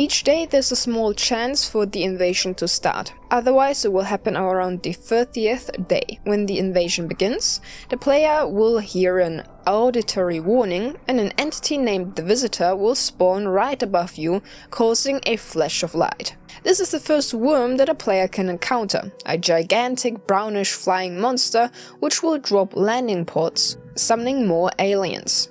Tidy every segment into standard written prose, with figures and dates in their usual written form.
Each day there's a small chance for the invasion to start, otherwise it will happen around the 30th day. When the invasion begins, the player will hear an auditory warning and an entity named the Visitor will spawn right above you, causing a flash of light. This is the first worm that a player can encounter, a gigantic brownish flying monster which will drop landing pods, summoning more aliens.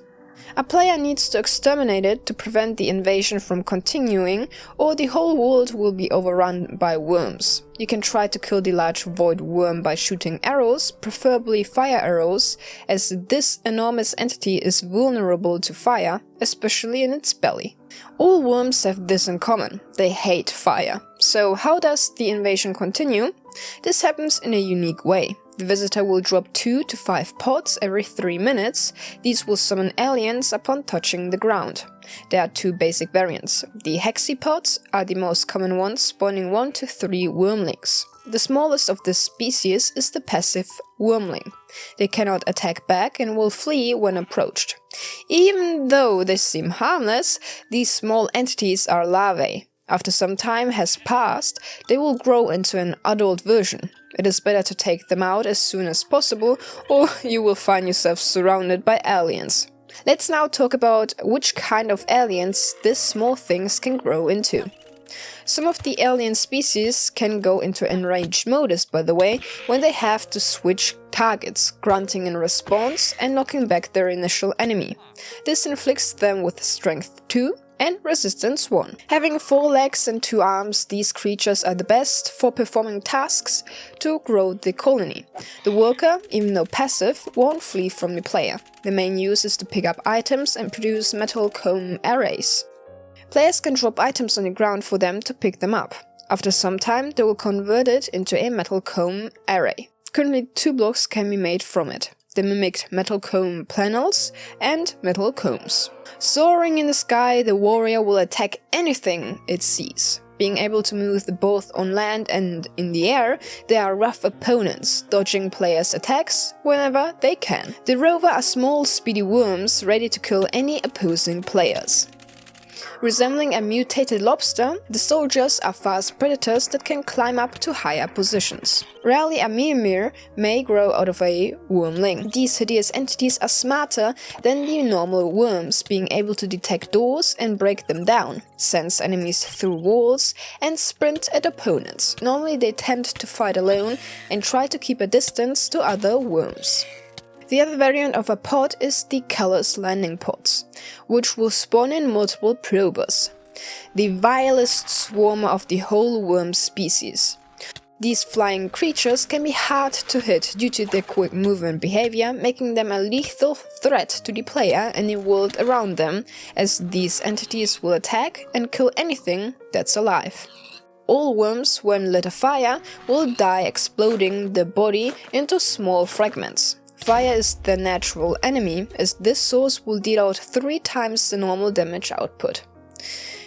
A player needs to exterminate it to prevent the invasion from continuing, or the whole world will be overrun by worms. You can try to kill the large void worm by shooting arrows, preferably fire arrows, as this enormous entity is vulnerable to fire, especially in its belly. All worms have this in common: they hate fire. So how does the invasion continue? This happens in a unique way. The Visitor will drop 2 to 5 pods every 3 minutes. These will summon aliens upon touching the ground. There are 2 basic variants. The hexapods are the most common ones, spawning 1 to 3 wormlings. The smallest of this species is the passive wormling. They cannot attack back and will flee when approached. Even though they seem harmless, these small entities are larvae. After some time has passed, they will grow into an adult version. It is better to take them out as soon as possible, or you will find yourself surrounded by aliens. Let's now talk about which kind of aliens these small things can grow into. Some of the alien species can go into enraged modus, by the way, when they have to switch targets, grunting in response and knocking back their initial enemy. This inflicts them with strength 2 and resistance 1. Having 4 legs and 2 arms, these creatures are the best for performing tasks to grow the colony. The worker, even though passive, won't flee from the player. The main use is to pick up items and produce metal comb arrays. Players can drop items on the ground for them to pick them up. After some time, they will convert it into a metal comb array. Currently 2 blocks can be made from it: the mimicked metal comb panels and metal combs. Soaring in the sky, the warrior will attack anything it sees. Being able to move both on land and in the air, they are rough opponents, dodging players' attacks whenever they can. The rover are small, speedy worms ready to kill any opposing players. Resembling a mutated lobster, the soldiers are fast predators that can climb up to higher positions. Rarely a Mimir may grow out of a wormling. These hideous entities are smarter than the normal worms, being able to detect doors and break them down, sense enemies through walls, and sprint at opponents. Normally they tend to fight alone and try to keep a distance to other worms. The other variant of a pod is the callous landing pods, which will spawn in multiple probers, the vilest swarm of the whole worm species. These flying creatures can be hard to hit due to their quick movement behavior, making them a lethal threat to the player and the world around them, as these entities will attack and kill anything that's alive. All worms, when lit afire, will die exploding the body into small fragments. Fire is the natural enemy, as this source will deal out 3 times the normal damage output.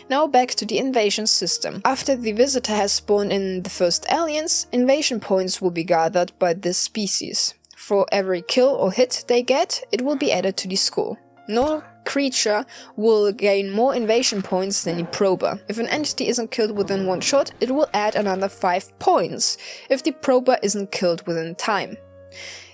Now back to the invasion system. After the Visitor has spawned in the first aliens, invasion points will be gathered by this species. For every kill or hit they get, it will be added to the score. No creature will gain more invasion points than the prober. If an entity isn't killed within 1 shot, it will add another 5 points, if the prober isn't killed within time.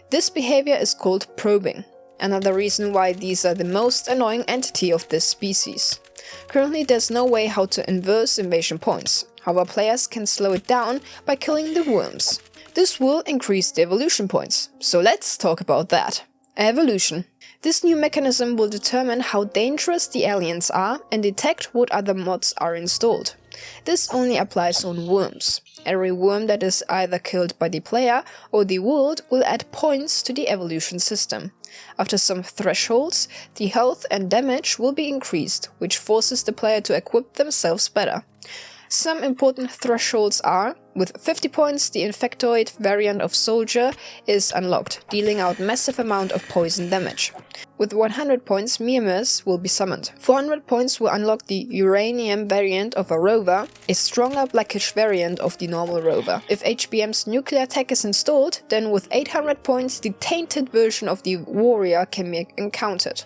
This behavior is called probing, another reason why these are the most annoying entity of this species. Currently there's no way how to inverse invasion points, however players can slow it down by killing the worms. This will increase the evolution points, so let's talk about that. Evolution. This new mechanism will determine how dangerous the aliens are and detect what other mods are installed. This only applies on worms. Every worm that is either killed by the player or the world will add points to the evolution system. After some thresholds, the health and damage will be increased, which forces the player to equip themselves better. Some important thresholds are: with 50 points, the Infectoid variant of Soldier is unlocked, dealing out massive amount of poison damage. With 100 points, Mimirs will be summoned. 400 points will unlock the Uranium variant of a Rover, a stronger blackish variant of the normal Rover. If HBM's nuclear attack is installed, then with 800 points, the tainted version of the Warrior can be encountered.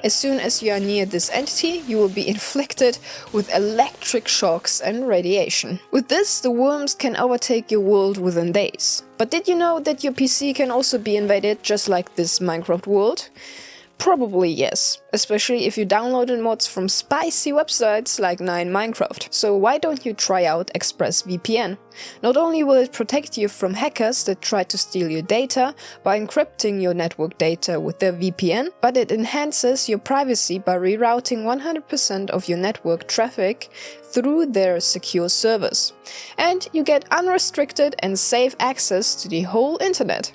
As soon as you are near this entity, you will be inflicted with electric shocks and radiation. With this, the worms can overtake your world within days. But did you know that your PC can also be invaded just like this Minecraft world? Probably yes, especially if you downloaded mods from spicy websites like 9Minecraft. So why don't you try out ExpressVPN? Not only will it protect you from hackers that try to steal your data by encrypting your network data with their VPN, but it enhances your privacy by rerouting 100% of your network traffic through their secure servers. And you get unrestricted and safe access to the whole internet.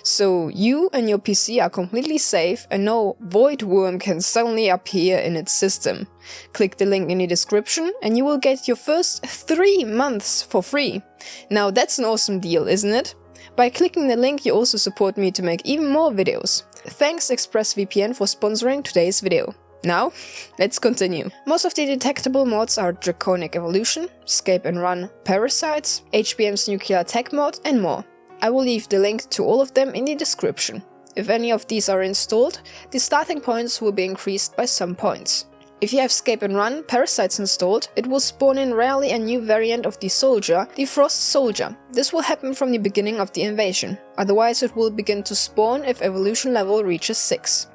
So you and your PC are completely safe and no void worm can suddenly appear in its system. Click the link in the description and you will get your first 3 months for free. Now that's an awesome deal, isn't it? By clicking the link you also support me to make even more videos. Thanks ExpressVPN for sponsoring today's video. Now, let's continue. Most of the detectable mods are Draconic Evolution, Escape and Run, Parasites, HBM's Nuclear Attack mod and more. I will leave the link to all of them in the description. If any of these are installed, the starting points will be increased by some points. If you have Escape and Run Parasites installed, it will spawn in rarely a new variant of the soldier, the Frost Soldier. This will happen from the beginning of the invasion, otherwise it will begin to spawn if evolution level reaches 6.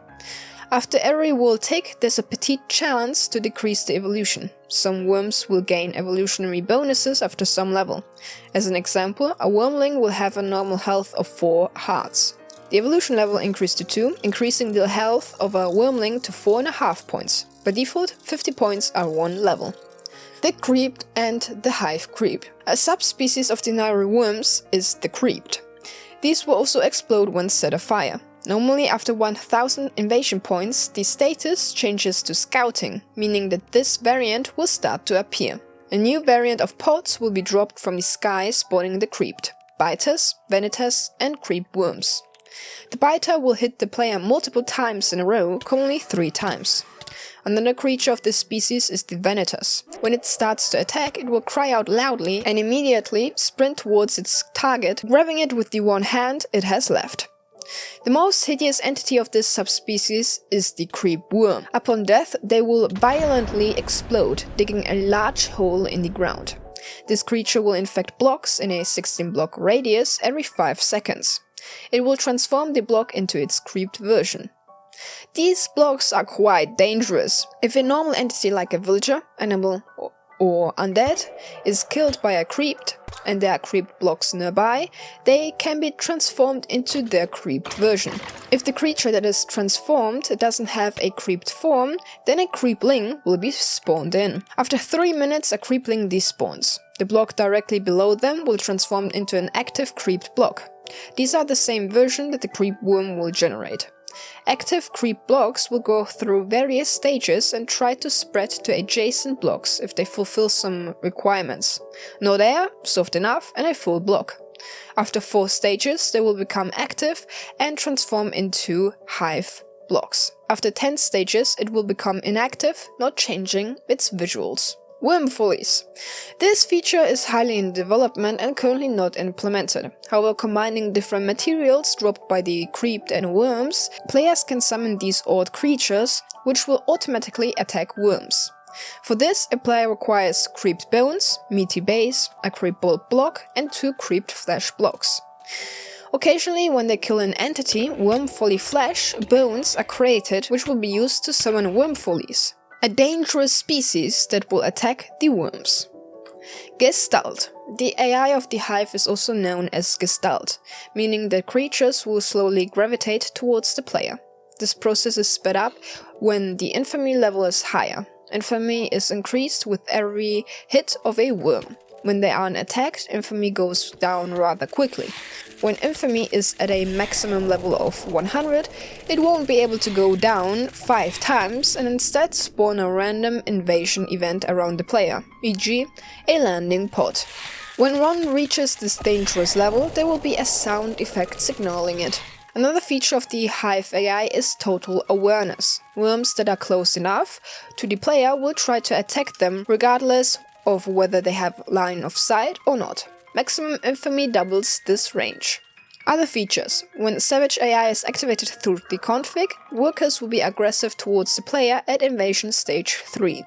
After every world tick, there's a petite chance to decrease the evolution. Some worms will gain evolutionary bonuses after some level. As an example, a wormling will have a normal health of 4 hearts. The evolution level increased to 2, increasing the health of a wormling to 4.5 points. By default, 50 points are 1 level. The Creeped and the Hive Creep. A subspecies of the Nyrus worms is the Creeped. These will also explode when set afire. Normally after 1000 invasion points, the status changes to Scouting, meaning that this variant will start to appear. A new variant of pods will be dropped from the sky spawning the Creeped, Biters, Vanitas and Creep worms. The Biter will hit the player multiple times in a row, commonly 3 times. Another creature of this species is the Vanitas. When it starts to attack, it will cry out loudly and immediately sprint towards its target, grabbing it with the one hand it has left. The most hideous entity of this subspecies is the creep worm. Upon death, they will violently explode, digging a large hole in the ground. This creature will infect blocks in a 16-block radius every 5 seconds. It will transform the block into its creeped version. These blocks are quite dangerous. If a normal entity like a villager, animal or undead is killed by a creeped, and there are creeped blocks nearby, they can be transformed into their creeped version. If the creature that is transformed doesn't have a creeped form, then a creepling will be spawned in. After 3 minutes, a creepling despawns. The block directly below them will transform into an active creeped block. These are the same version that the creep worm will generate. Active creep blocks will go through various stages and try to spread to adjacent blocks if they fulfill some requirements. No air, soft enough, and a full block. After 4 stages, they will become active and transform into hive blocks. After 10 stages, it will become inactive, not changing its visuals. Wyrmfollies. This feature is highly in development and currently not implemented. However, combining different materials dropped by the creeped and worms, players can summon these odd creatures, which will automatically attack worms. For this, a player requires creeped bones, meaty base, a creeped bolt block, and 2 creeped flesh blocks. Occasionally, when they kill an entity, Wyrmfollie flesh bones are created, which will be used to summon Wyrmfollies, a dangerous species that will attack the worms. Gestalt. The AI of the Hive is also known as Gestalt, meaning that creatures will slowly gravitate towards the player. This process is sped up when the infamy level is higher. Infamy is increased with every hit of a worm. When they aren't attacked, infamy goes down rather quickly. When infamy is at a maximum level of 100, it won't be able to go down 5 times and instead spawn a random invasion event around the player, e.g. a landing pod. When one reaches this dangerous level, there will be a sound effect signaling it. Another feature of the Hive AI is total awareness. Worms that are close enough to the player will try to attack them regardless of whether they have line of sight or not. Maximum infamy doubles this range. Other features. When Savage AI is activated through the config, workers will be aggressive towards the player at Invasion Stage 3.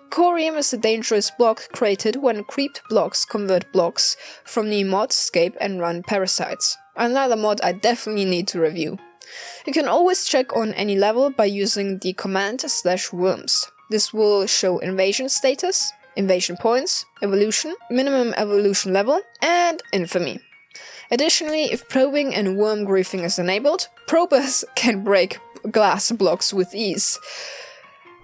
Corium is a dangerous block created when creeped blocks convert blocks from the modscape and run parasites. Another mod I definitely need to review. You can always check on any level by using the command /Wyrms. This will show invasion status, invasion points, evolution, minimum evolution level, and infamy. Additionally, if probing and worm griefing is enabled, probers can break glass blocks with ease.